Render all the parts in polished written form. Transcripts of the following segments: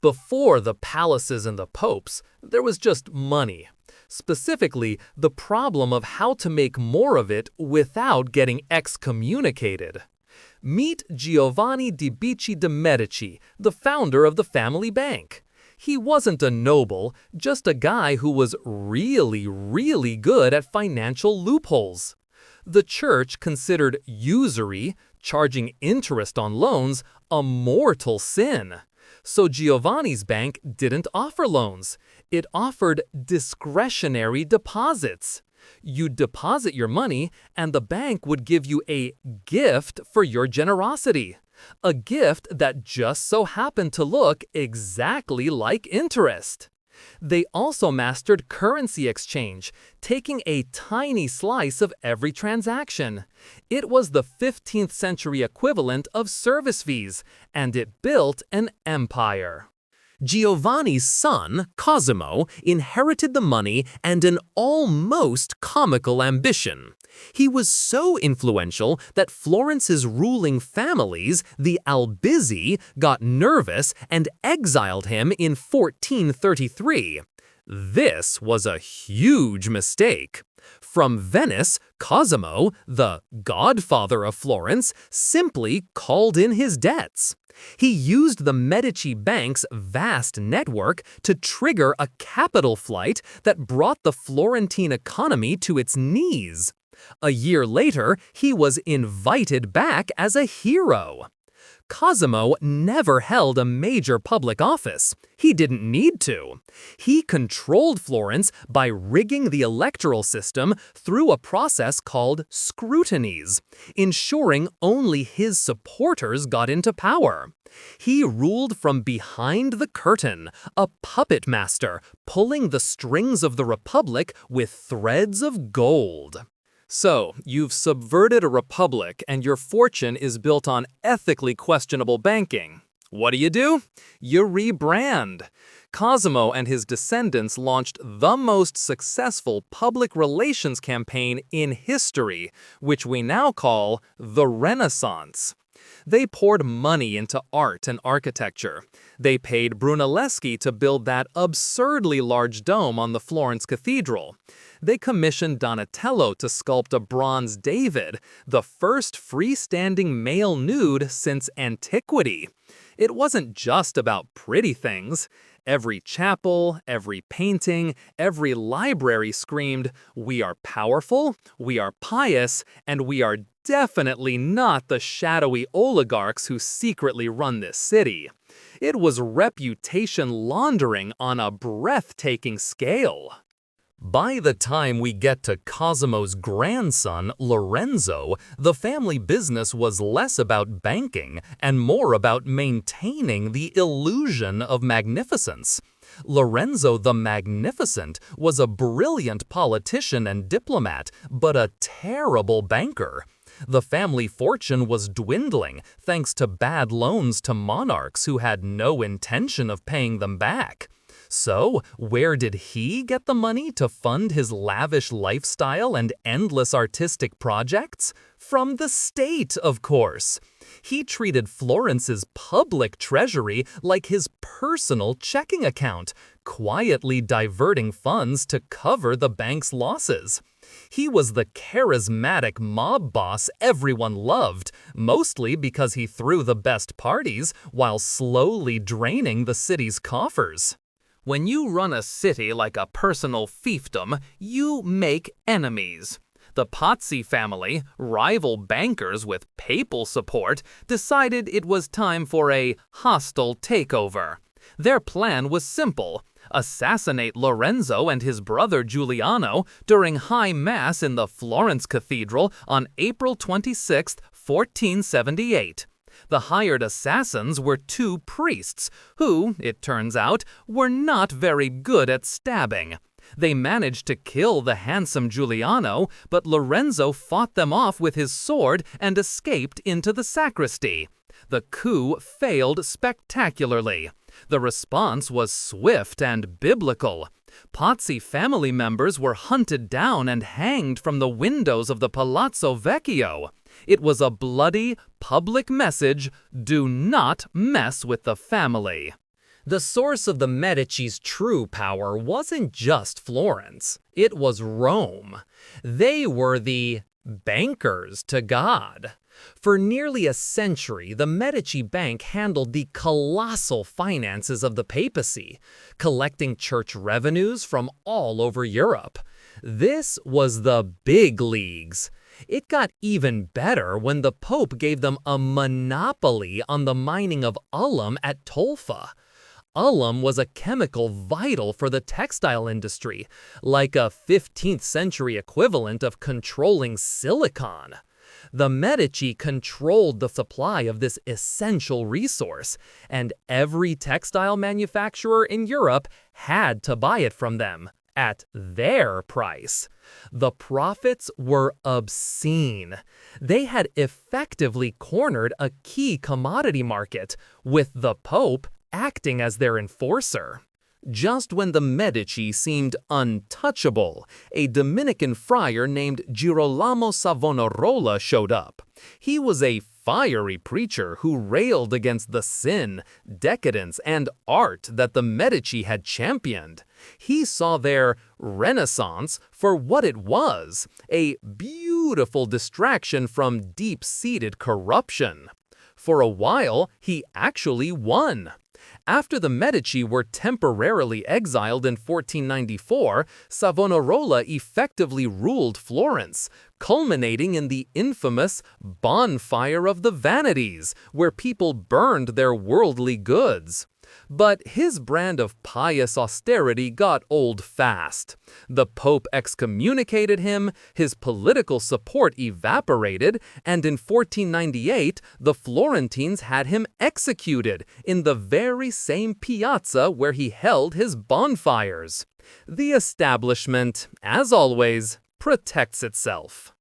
Before the palaces and the popes, there was just money. Specifically, the problem of how to make more of it without getting excommunicated. Meet Giovanni di Bici de' Medici, the founder of the family bank. He wasn't a noble, just a guy who was really good at financial loopholes. The church considered usury, charging interest on loans, a mortal sin. So Giovanni's bank didn't offer loans. It offered discretionary deposits. You'd deposit your money, and the bank would give you a gift for your generosity. A gift that just so happened to look exactly like interest. They also mastered currency exchange, taking a tiny slice of every transaction. It was the 15th century equivalent of service fees, and it built an empire. Giovanni's son, Cosimo, inherited the money and an almost comical ambition. He was so influential that Florence's ruling families, the Albizzi, got nervous and exiled him in 1433. This was a huge mistake. From Venice, Cosimo, the godfather of Florence, simply called in his debts. He used the Medici bank's vast network to trigger a capital flight that brought the Florentine economy to its knees. A year later, he was invited back as a hero. Cosimo never held a major public office. He didn't need to. He controlled Florence by rigging the electoral system through a process called scrutinies, ensuring only his supporters got into power. He ruled from behind the curtain, a puppet master, pulling the strings of the republic with threads of gold. So, you've subverted a republic and your fortune is built on ethically questionable banking. What do? You rebrand. Cosimo and his descendants launched the most successful public relations campaign in history, which we now call the Renaissance. They poured money into art and architecture. They paid Brunelleschi to build that absurdly large dome on the Florence Cathedral. They commissioned Donatello to sculpt a bronze David, the first freestanding male nude since antiquity. It wasn't just about pretty things. Every chapel, every painting, every library screamed, "We are powerful, we are pious, and we are definitely not the shadowy oligarchs who secretly run this city." It was reputation laundering on a breathtaking scale. By the time we get to Cosimo's grandson, Lorenzo, the family business was less about banking and more about maintaining the illusion of magnificence. Lorenzo the Magnificent was a brilliant politician and diplomat, but a terrible banker. The family fortune was dwindling thanks to bad loans to monarchs who had no intention of paying them back. So, where did he get the money to fund his lavish lifestyle and endless artistic projects? From the state, of course. He treated Florence's public treasury like his personal checking account, quietly diverting funds to cover the bank's losses. He was the charismatic mob boss everyone loved, mostly because he threw the best parties while slowly draining the city's coffers. When you run a city like a personal fiefdom, you make enemies. The Pazzi family, rival bankers with papal support, decided it was time for a hostile takeover. Their plan was simple: assassinate Lorenzo and his brother Giuliano during High Mass in the Florence Cathedral on April 26, 1478. The hired assassins were two priests who, it turns out, were not very good at stabbing. They managed to kill the handsome Giuliano, but Lorenzo fought them off with his sword and escaped into the sacristy. The coup failed spectacularly. The response was swift and biblical. Pazzi family members were hunted down and hanged from the windows of the Palazzo Vecchio. It was a bloody, public message: do not mess with the family. The source of the Medici's true power wasn't just Florence, it was Rome. They were the bankers to God. For nearly a century, the Medici Bank handled the colossal finances of the papacy, collecting church revenues from all over Europe. This was the big leagues. It got even better when the Pope gave them a monopoly on the mining of alum at Tolfa. Alum was a chemical vital for the textile industry, like a 15th century equivalent of controlling silicon. The Medici controlled the supply of this essential resource, and every textile manufacturer in Europe had to buy it from them at their price. The profits were obscene. They had effectively cornered a key commodity market, with the Pope acting as their enforcer. Just when the Medici seemed untouchable, a Dominican friar named Girolamo Savonarola showed up. He was a fiery preacher who railed against the sin, decadence, and art that the Medici had championed. He saw their Renaissance for what it was, a beautiful distraction from deep-seated corruption. For a while, he actually won. After the Medici were temporarily exiled in 1494, Savonarola effectively ruled Florence, culminating in the infamous Bonfire of the Vanities, where people burned their worldly goods. But his brand of pious austerity got old fast. The Pope excommunicated him, his political support evaporated, and in 1498, the Florentines had him executed in the very same piazza where he held his bonfires. The establishment, as always, protects itself.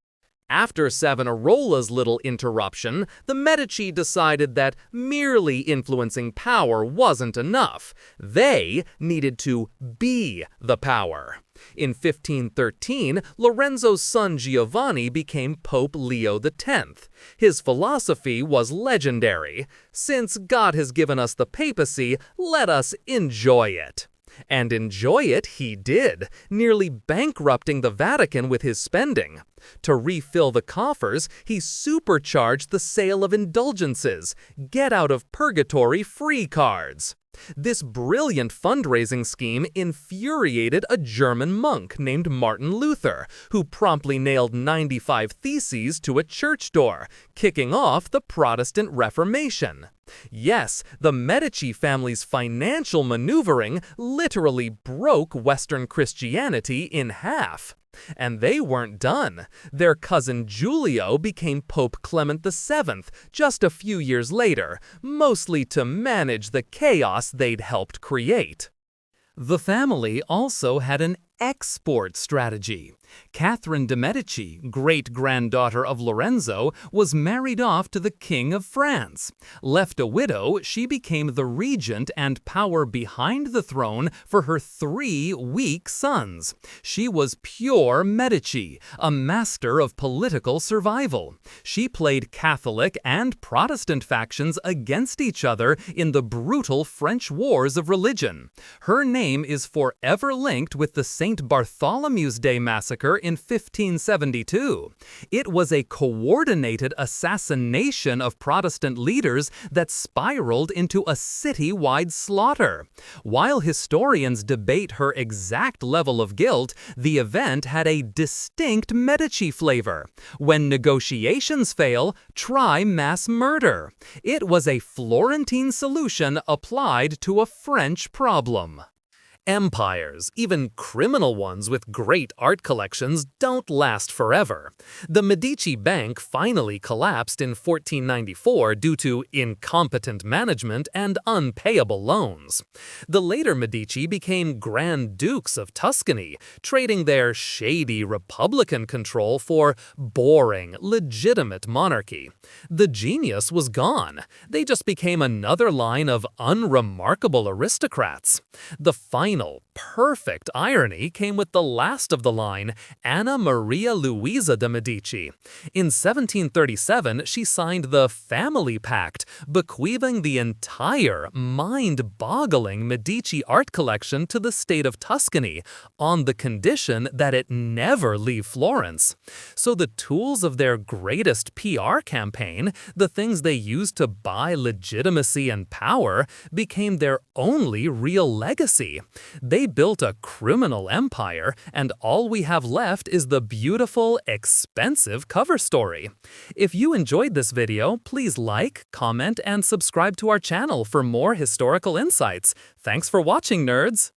After Savonarola's little interruption, the Medici decided that merely influencing power wasn't enough. They needed to be the power. In 1513, Lorenzo's son Giovanni became Pope Leo X. His philosophy was legendary. Since God has given us the papacy, let us enjoy it. And enjoy it he did, nearly bankrupting the Vatican with his spending. To refill the coffers, he supercharged the sale of indulgences, get-out-of-purgatory free cards. This brilliant fundraising scheme infuriated a German monk named Martin Luther, who promptly nailed 95 theses to a church door, kicking off the Protestant Reformation. Yes, the Medici family's financial maneuvering literally broke Western Christianity in half. And they weren't done. Their cousin Giulio became Pope Clement VII just a few years later, mostly to manage the chaos they'd helped create. The family also had an export strategy. Catherine de' Medici, great-granddaughter of Lorenzo, was married off to the King of France. Left a widow, she became the regent and power behind the throne for her 3 weak sons. She was pure Medici, a master of political survival. She played Catholic and Protestant factions against each other in the brutal French wars of religion. Her name is forever linked with the St. Bartholomew's Day massacre in 1572. It was a coordinated assassination of Protestant leaders that spiraled into a city-wide slaughter. While historians debate her exact level of guilt, the event had a distinct Medici flavor. When negotiations fail, try mass murder. It was a Florentine solution applied to a French problem. Empires, even criminal ones with great art collections, don't last forever. The Medici Bank finally collapsed in 1494 due to incompetent management and unpayable loans. The later Medici became Grand Dukes of Tuscany, trading their shady Republican control for boring, legitimate monarchy. The genius was gone. They just became another line of unremarkable aristocrats. The final final, perfect irony came with the last of the line, Anna Maria Luisa de Medici. In 1737, she signed the Family Pact, bequeathing the entire mind-boggling Medici art collection to the state of Tuscany, on the condition that it never leave Florence. So the tools of their greatest PR campaign, the things they used to buy legitimacy and power, became their only real legacy. They built a criminal empire, and all we have left is the beautiful, expensive cover story. If you enjoyed this video, please like, comment, and subscribe to our channel for more historical insights. Thanks for watching, nerds!